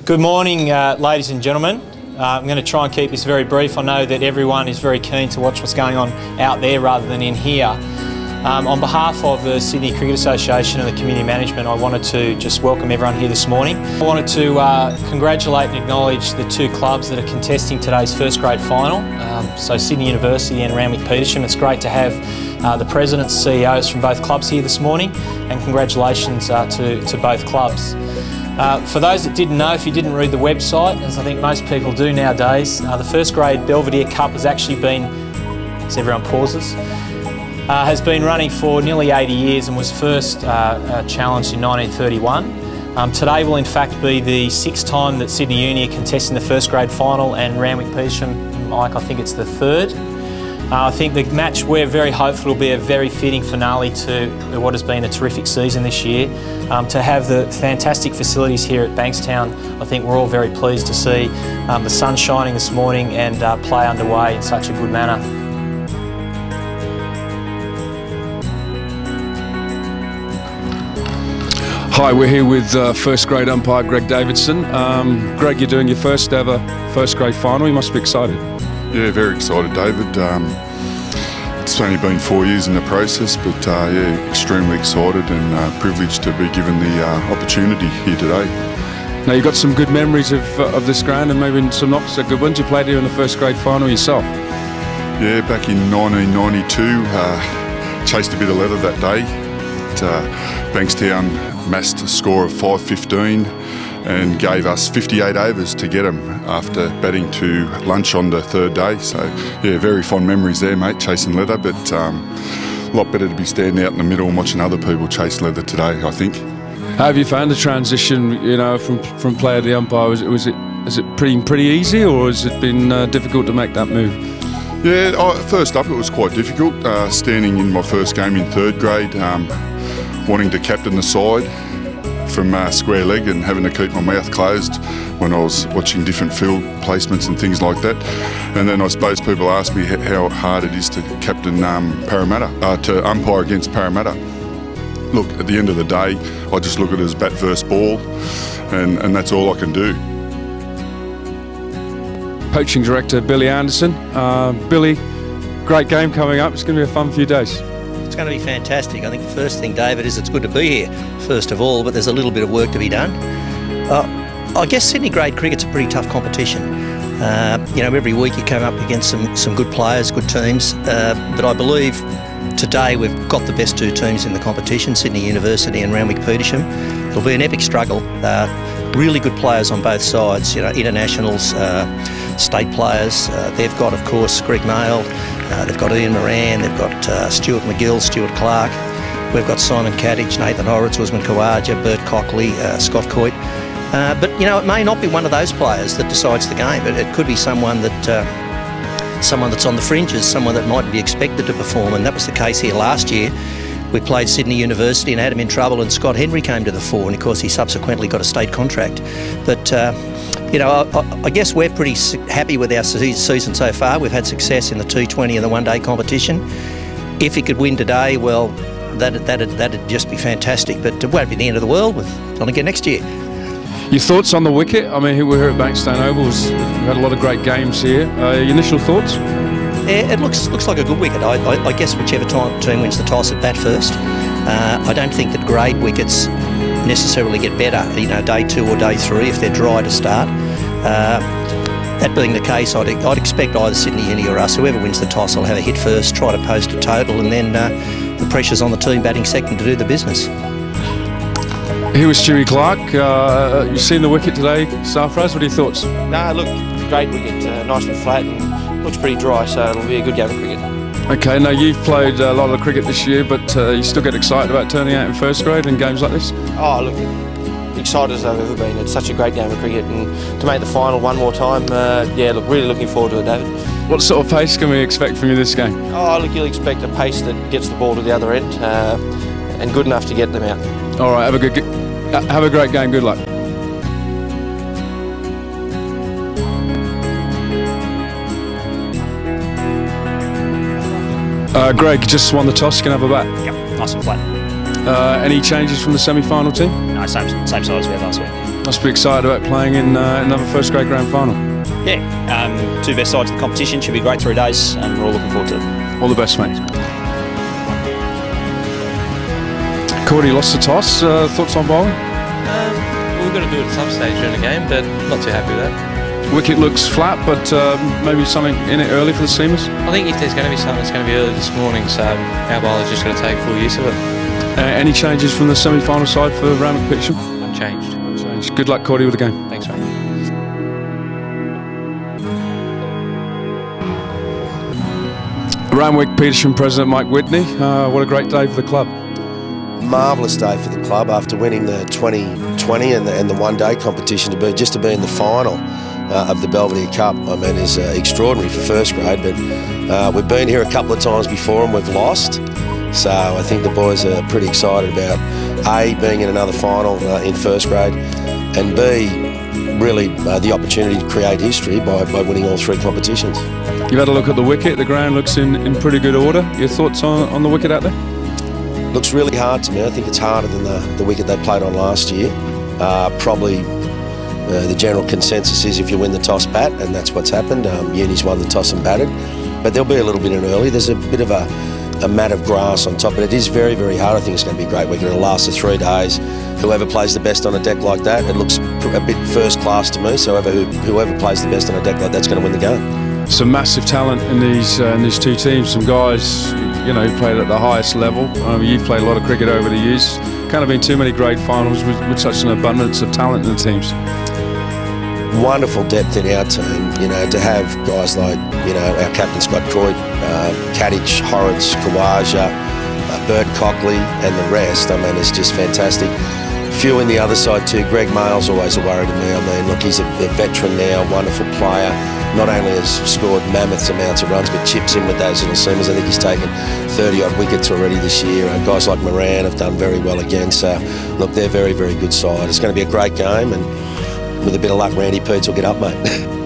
Good morning, ladies and gentlemen. I'm going to try and keep this very brief. I know that everyone is very keen to watch what's going on out there rather than in here. On behalf of the Sydney Cricket Association and the community management, I wanted to just welcome everyone here this morning. I wanted to congratulate and acknowledge the two clubs that are contesting today's first grade final. So Sydney University and Randwick Petersham. It's great to have the presidents, CEOs from both clubs here this morning, and congratulations to both clubs. For those that didn't know, if you didn't read the website, as I think most people do nowadays, the first grade Belvedere Cup has actually been, as everyone pauses, has been running for nearly 80 years and was first challenged in 1931. Today will in fact be the sixth time that Sydney Uni are contesting the first grade final, and Randwick Petersham, Mike, I think it's the third. I think the match, we're very hopeful, will be a very fitting finale to what has been a terrific season this year. To have the fantastic facilities here at Bankstown, I think we're all very pleased to see the sun shining this morning and play underway in such a good manner. Hi, we're here with first grade umpire Greg Davidson. Greg, you're doing your first ever first grade final. You must be excited. Yeah, very excited, David. It's only been 4 years in the process, but yeah, extremely excited and privileged to be given the opportunity here today. Now, you've got some good memories of this ground and maybe some not so good ones. You played here in the first grade final yourself. Yeah, back in 1992, chased a bit of leather that day. Bankstown massed a score of 515 and gave us 58 overs to get them after batting to lunch on the third day. So yeah, very fond memories there, mate, chasing leather, but a lot better to be standing out in the middle and watching other people chase leather today, I think. How have you found the transition, you know, from player to umpire? Is it pretty easy, or has it been difficult to make that move? Yeah, first up it was quite difficult, standing in my first game in third grade, wanting to captain the side from square leg and having to keep my mouth closed when I was watching different field placements and things like that. And then I suppose people ask me how hard it is to captain Parramatta, to umpire against Parramatta. Look, at the end of the day, I just look at it as bat versus ball, and that's all I can do. Poaching director Billy Anderson. Billy, great game coming up. It's going to be a fun few days. It's going to be fantastic. I think the first thing, David, is it's good to be here, first of all, but there's a little bit of work to be done. I guess Sydney grade cricket's a pretty tough competition. You know, every week you come up against some good players, good teams, but I believe today we've got the best two teams in the competition, Sydney University and Randwick Petersham. It'll be an epic struggle. Really good players on both sides, you know, internationals, state players. They've got, of course, Greg Mail, they've got Ian Moran, they've got Stuart McGill, Stuart Clark. We've got Simon Kadich, Nathan Horrocks, Usman Khawaja, Bert Cockley, Scott Coit. But, you know, it may not be one of those players that decides the game, but it could be someone that someone that's on the fringes, someone that might be expected to perform, and that was the case here last year. We played Sydney University and had him in trouble, and Scott Henry came to the fore, and of course he subsequently got a state contract. But you know, I guess we're pretty happy with our season so far. We've had success in the T20 and the one-day competition. If he could win today, well, that'd just be fantastic. But it won't be the end of the world. We'll only get next year. Your thoughts on the wicket? I mean, we're here at Bankstown Oval. We've had a lot of great games here. Your initial thoughts? Yeah, it looks like a good wicket. I guess whichever team wins the toss at bat first. I don't think that grade wickets necessarily get better, you know, day 2 or day 3 if they're dry to start. That being the case, I'd expect either Sydney Uni or us, whoever wins the toss, will have a hit first, try to post a total, and then the pressure's on the team batting second to do the business. Here was Stewie Clark. You've seen the wicket today, Sarfraz. What are your thoughts? No, look, great wicket, nice and flat, and looks pretty dry, so it'll be a good game of cricket. Okay, now you've played a lot of cricket this year, but you still get excited about turning out in first grade in games like this? Oh, look, excited as I've ever been. It's such a great game of cricket, and to make the final one more time, yeah, look, really looking forward to it, David. What sort of pace can we expect from you this game? Oh, look, you'll expect a pace that gets the ball to the other end, and good enough to get them out. All right, have a great game. Good luck. Greg just won the toss. You can have a bat. Yep, nice and flat. Any changes from the semi-final team? No, same size as we had last week. Must be excited about playing in another first grade grand final. Yeah, two best sides of the competition. Should be a great 3 days, and we're all looking forward to it. All the best, mate. Cordy lost the toss. Thoughts on bowling? We're going to do it at some stage during the game, but not too happy with that. Wicket looks flat, but maybe something in it early for the seamers? I think if there's going to be something, it's going to be early this morning, so our bowler's just going to take full use of it. Any changes from the semi-final side for Randwick Petersham? Unchanged. Unchanged. Good luck, Cordy, with the game. Thanks, mate. Randwick Petersham President Mike Whitney, what a great day for the club. Marvellous day for the club after winning the 2020 and the one-day competition. To be in the final of the Belvedere Cup, I mean, is extraordinary for first grade. But we've been here a couple of times before and we've lost, so I think the boys are pretty excited about A, being in another final in first grade, and B, really the opportunity to create history by winning all 3 competitions. You've had a look at the wicket. The ground looks in pretty good order. Your thoughts on the wicket out there? Looks really hard to me. I think it's harder than the wicket they played on last year. Probably the general consensus is if you win the toss, bat, and that's what's happened. Uni's won the toss and batted, but there'll be a little bit in early. There's a bit of a mat of grass on top, but it is very, very hard. I think it's going to be a great wicket. It'll last for 3 days. Whoever plays the best on a deck like that, it looks a bit first class to me. So whoever plays the best on a deck like that's going to win the game. Some massive talent in these 2 teams. Some guys, you know, who played at the highest level. You've played a lot of cricket over the years. Can't have been too many great finals with such an abundance of talent in the teams. Wonderful depth in our team, you know, to have guys like, you know, our captain Scott Croyd, Kadich, Horrocks, Kawaja, Bert Cockley and the rest. I mean, it's just fantastic. Few in the other side too. Greg Mayle's always a worry to me. I mean, look, he's a veteran now, wonderful player. Not only has scored mammoth amounts of runs, but chips in with those little seamers. I think he's taken 30-odd wickets already this year. Guys like Moran have done very well again. So, look, they're very, very good side. It's going to be a great game, and with a bit of luck, Randy Peets will get up, mate.